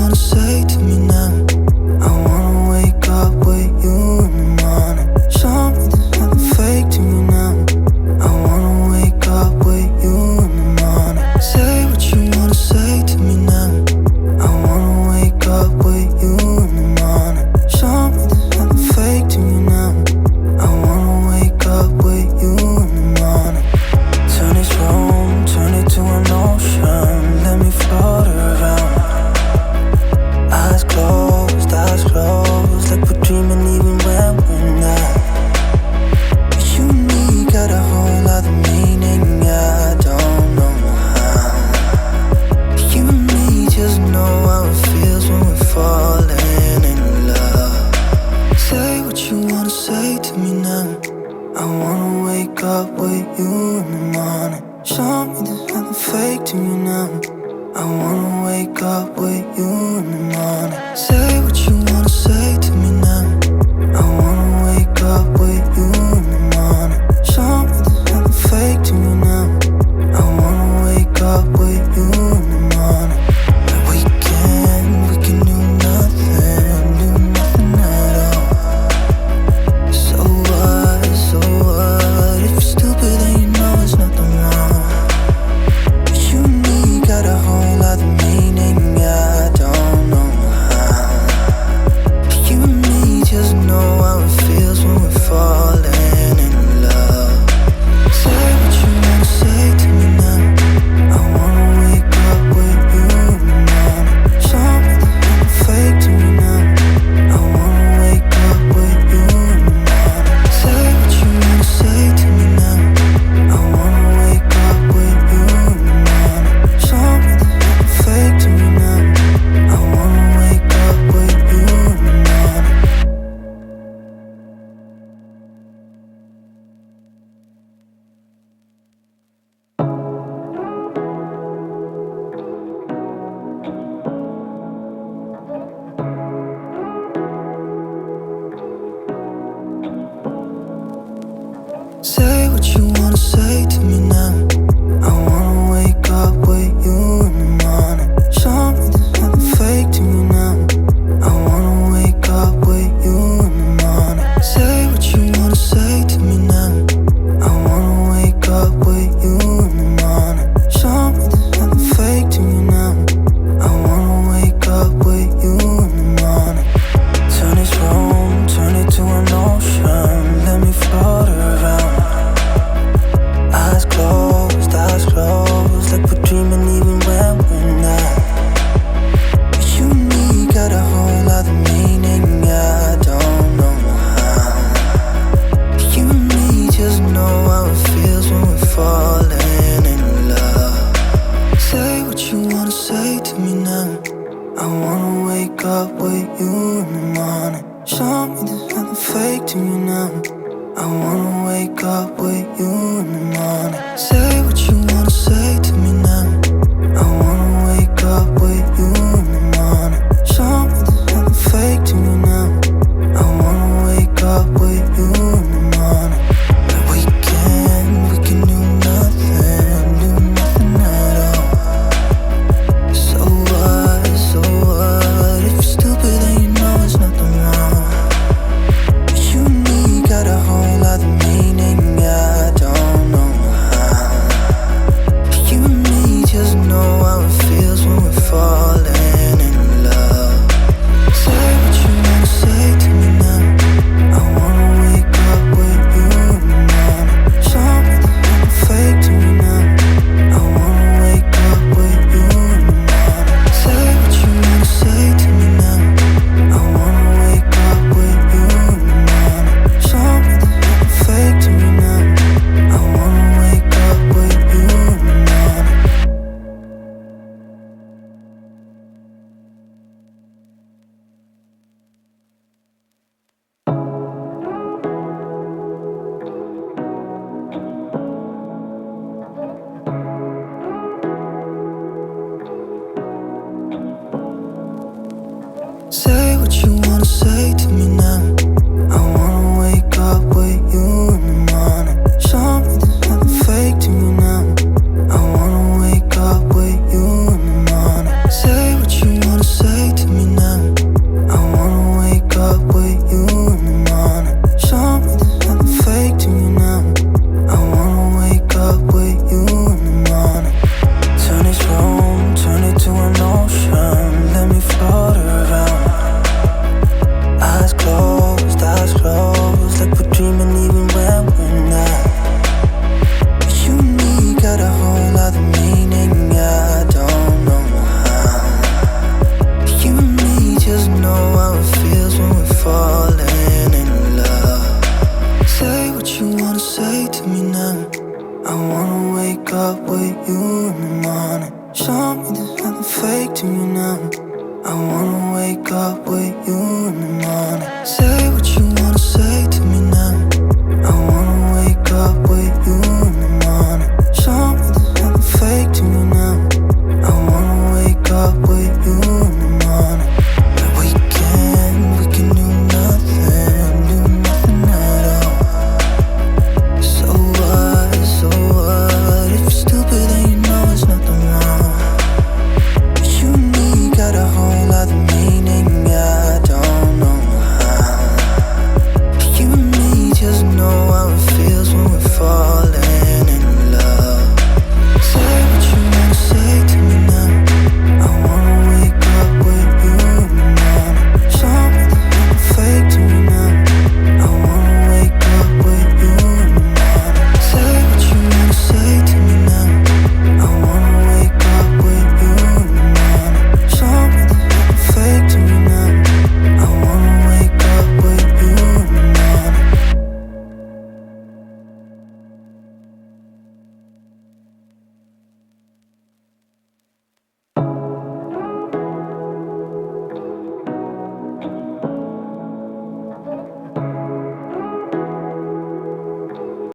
wanna say to me now? I wanna wake up with you in the morning. Show me there's nothing fake to me now. I wanna wake up with you in the morning. Say what you wanna say to me now. I wanna wake up with you in the morning. Show me there's nothing fake to me now. I wanna wake up with you in the morning. Turn this room, turn it to an ocean. Let me float around. Eyes closed, like we're dreaming even when we're not. You and me got a whole other meaning, I don't know how. You and me just know how it feels when we're falling in love. Say what you wanna say to me now. I wanna wake up with you in the morning. Show me there's nothing fake to me now. I wanna wake up with you in the morning. Say what you wanna say to me now. I wanna wake up with you in the morning. Show me there's nothing fake to me now. I wanna wake up with you in the morning. We can do nothing at all. So what, if you're stupid then you know there's nothing wrong. But you and me got a whole other meaning, I don't know how. But you and me just know how it feels when we're falling in love. Say what you wanna say to me now. I wanna wake up with you in the morning. Show me there's nothing fake to me now. I wanna wake up with you in the morning. Say what you wanna say to me now. I wanna wake up with you in the morning. Show me there's nothing fake to me now. I wanna wake up with you in the morning. Say what you wanna say to me now. I wanna wake up with you in the morning. Show me there's nothing fake to me now. I wanna wake up with you in the morning. Say what you wanna say to me now. I wanna wake up with you in the morning. Show me there's nothing fake to me now. I wanna wake up with you in the morning. Turn this room, turn it to an ocean. Let me float around. Eyes closed, like we're dreaming even when we're not. But you and me got a whole other meaning, I don't know how. But you and me just know how it feels when we're falling in love. Say what you wanna say to me now. I wanna wake up with you in the morning. Show me there's nothing fake to me now. I wanna wake up with you in the morning. Say what you wanna say to me now. I wanna wake up with you in the morning. Show me there's nothing fake to me now. I wanna wake up with you in the morning. We can do nothing at all. So what, if you're stupid then you know there's nothing wrong. But you and me got a whole other meaning, I don't know how. But you and me Say